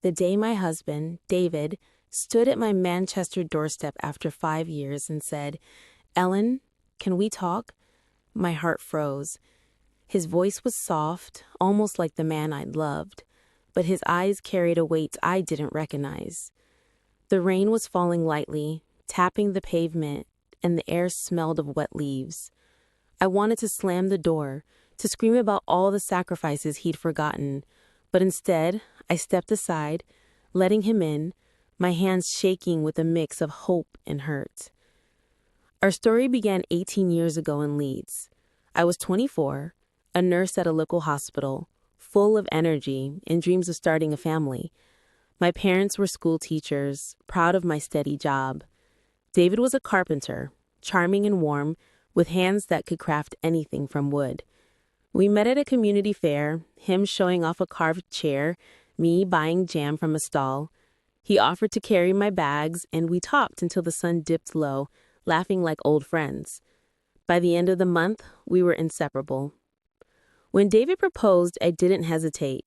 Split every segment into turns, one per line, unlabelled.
The day my husband, David, stood at my Manchester doorstep after 5 years and said, "Ellen, can we talk?" My heart froze. His voice was soft, almost like the man I'd loved, but his eyes carried a weight I didn't recognize. The rain was falling lightly, tapping the pavement, and the air smelled of wet leaves. I wanted to slam the door, to scream about all the sacrifices he'd forgotten, but instead, I stepped aside, letting him in, my hands shaking with a mix of hope and hurt. Our story began 18 years ago in Leeds. I was 24, a nurse at a local hospital, full of energy and dreams of starting a family. My parents were school teachers, proud of my steady job. David was a carpenter, charming and warm, with hands that could craft anything from wood. We met at a community fair, him showing off a carved chair, me buying jam from a stall. He offered to carry my bags, and we talked until the sun dipped low, laughing like old friends. By the end of the month, we were inseparable. When David proposed, I didn't hesitate.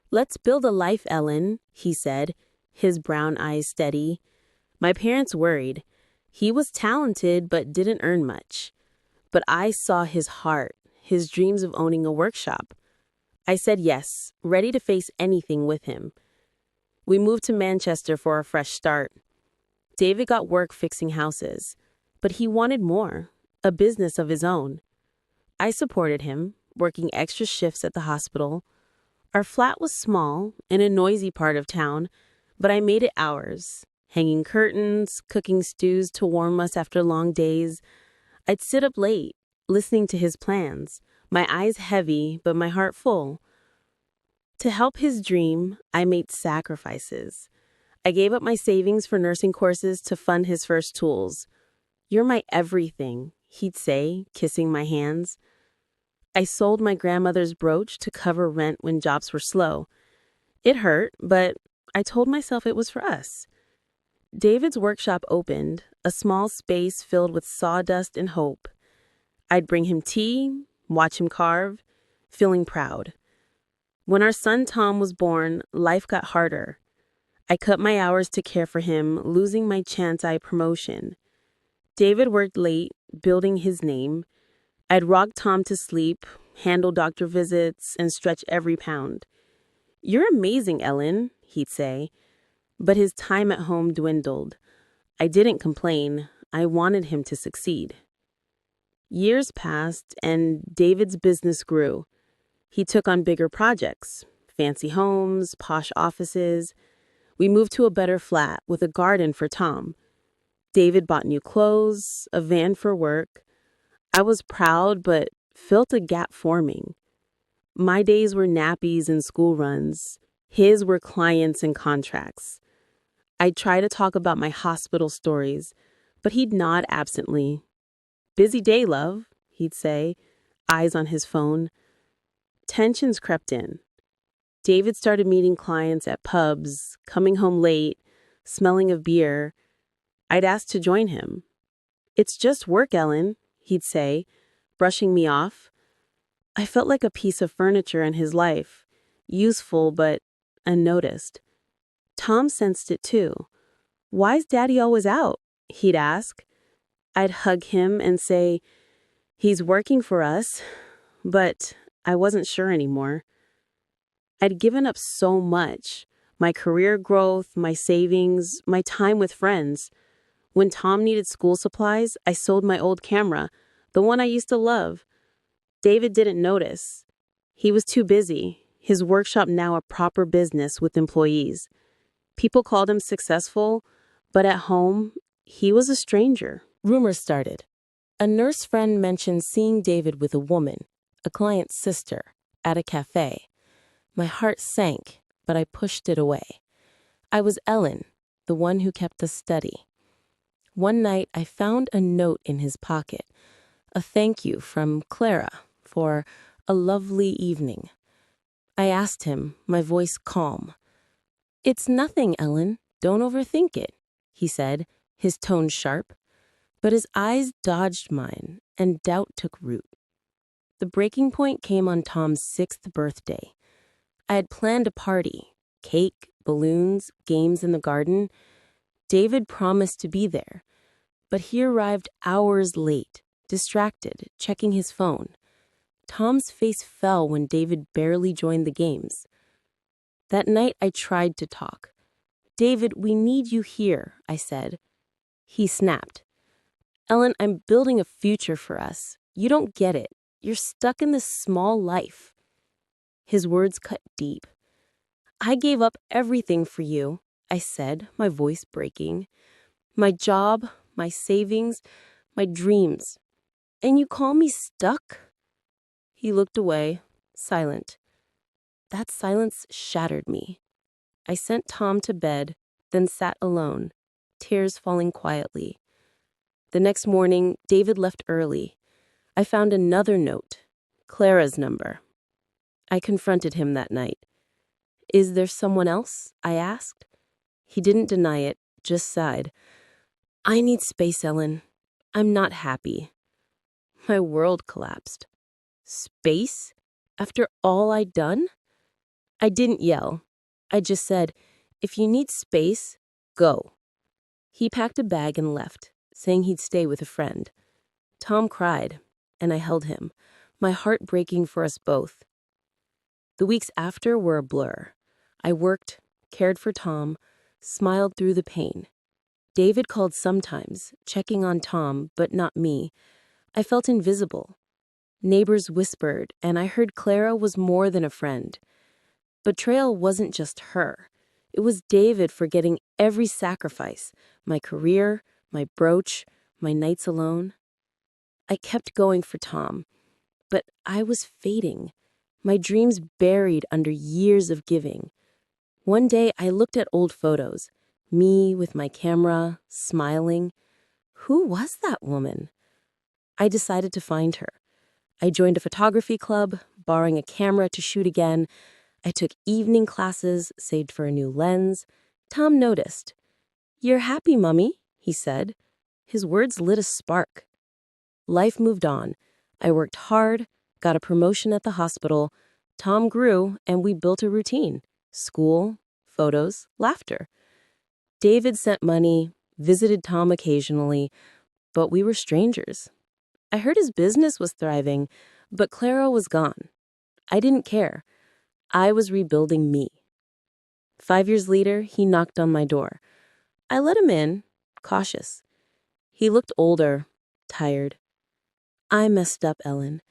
"Let's build a life, Ellen," he said, his brown eyes steady. My parents worried. He was talented but didn't earn much. But I saw his heart, his dreams of owning a workshop. I said yes, ready to face anything with him. We moved to Manchester for a fresh start. David got work fixing houses, but he wanted more, a business of his own. I supported him, working extra shifts at the hospital. Our flat was small, in a noisy part of town, but I made it ours, hanging curtains, cooking stews to warm us after long days. I'd sit up late, listening to his plans, my eyes heavy but my heart full. To help his dream, I made sacrifices. I gave up my savings for nursing courses to fund his first tools. "You're my everything," he'd say, kissing my hands. I sold my grandmother's brooch to cover rent when jobs were slow. It hurt, but I told myself it was for us. David's workshop opened, a small space filled with sawdust and hope. I'd bring him tea, watch him carve, feeling proud. When our son Tom was born, life got harder. I cut my hours to care for him, losing my chance-eye promotion. David worked late, building his name. I'd rock Tom to sleep, handle doctor visits, and stretch every pound. "You're amazing, Ellen," he'd say. But his time at home dwindled. I didn't complain. I wanted him to succeed. Years passed, and David's business grew. He took on bigger projects, fancy homes, posh offices. We moved to a better flat with a garden for Tom. David bought new clothes, a van for work. I was proud, but felt a gap forming. My days were nappies and school runs. His were clients and contracts. I'd try to talk about my hospital stories, but he'd nod absently. "Busy day, love," he'd say, eyes on his phone. Tensions crept in. David started meeting clients at pubs, coming home late, smelling of beer. I'd ask to join him. "It's just work, Ellen," he'd say, brushing me off. I felt like a piece of furniture in his life, useful but unnoticed. Tom sensed it too. "Why's Daddy always out?" he'd ask. I'd hug him and say, "He's working for us," but I wasn't sure anymore. I'd given up so much, my career growth, my savings, my time with friends. When Tom needed school supplies, I sold my old camera, the one I used to love. David didn't notice. He was too busy, his workshop now a proper business with employees. People called him successful, but at home, he was a stranger. Rumors started. A nurse friend mentioned seeing David with a woman, a client's sister, at a cafe. My heart sank, but I pushed it away. I was Ellen, the one who kept us steady. One night, I found a note in his pocket, a thank you from Clara for a lovely evening. I asked him, my voice calm. "It's nothing, Ellen. Don't overthink it," he said, his tone sharp. But his eyes dodged mine, and doubt took root. The breaking point came on Tom's 6th birthday. I had planned a party, cake, balloons, games in the garden. David promised to be there, but he arrived hours late, distracted, checking his phone. Tom's face fell when David barely joined the games. That night, I tried to talk. "David, we need you here," I said. He snapped. "Ellen, I'm building a future for us. You don't get it. You're stuck in this small life." His words cut deep. "I gave up everything for you," I said, my voice breaking. "My job, my savings, my dreams. And you call me stuck?" He looked away, silent. That silence shattered me. I sent Tom to bed, then sat alone, tears falling quietly. The next morning, David left early. I found another note, Clara's number. I confronted him that night. "Is there someone else?" I asked. He didn't deny it, just sighed. "I need space, Ellen. I'm not happy." My world collapsed. Space? After all I'd done? I didn't yell. I just said, "If you need space, go." He packed a bag and left, saying he'd stay with a friend. Tom cried, and I held him, my heart breaking for us both. The weeks after were a blur. I worked, cared for Tom, smiled through the pain. David called sometimes, checking on Tom, but not me. I felt invisible. Neighbors whispered, and I heard Clara was more than a friend. Betrayal wasn't just her. It was David forgetting every sacrifice, my career, my brooch, my nights alone. I kept going for Tom, but I was fading, my dreams buried under years of giving. One day I looked at old photos, me with my camera, smiling. Who was that woman? I decided to find her. I joined a photography club, borrowing a camera to shoot again. I took evening classes, saved for a new lens. Tom noticed. "You're happy, Mummy," he said. His words lit a spark. Life moved on. I worked hard, got a promotion at the hospital. Tom grew, and we built a routine. School, photos, laughter. David sent money, visited Tom occasionally, but we were strangers. I heard his business was thriving, but Clara was gone. I didn't care. I was rebuilding me. 5 years later, he knocked on my door. I let him in, cautious. He looked older, tired. "I messed up, Ellen.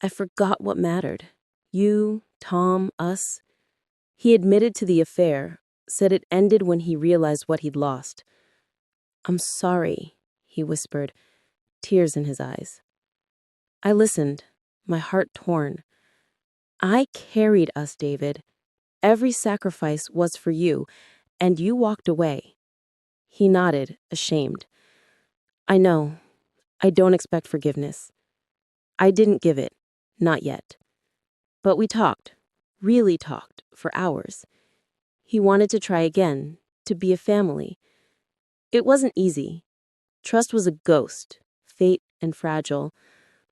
I forgot what mattered. You, Tom, us." He admitted to the affair, said it ended when he realized what he'd lost. "I'm sorry," he whispered, tears in his eyes. I listened, my heart torn. "I carried us, David. Every sacrifice was for you, and you walked away." He nodded, ashamed. "I know. I don't expect forgiveness. I didn't give it, not yet. But we talked, really talked, for hours. He wanted to try again, to be a family. It wasn't easy. Trust was a ghost, fate and fragile.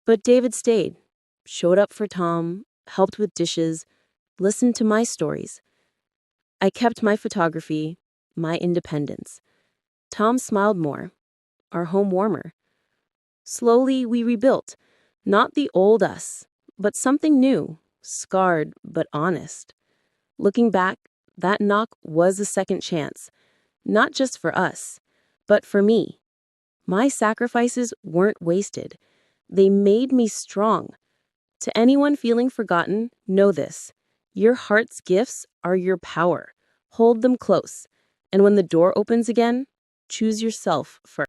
But David stayed, showed up for Tom, helped with dishes, listened to my stories. I kept my photography, my independence. Tom smiled more, our home warmer. Slowly, we rebuilt, not the old us, but something new, scarred but honest. Looking back, that knock was a second chance, not just for us, but for me. My sacrifices weren't wasted. They made me strong. To anyone feeling forgotten, know this. Your heart's gifts are your power. Hold them close. And when the door opens again, choose yourself first.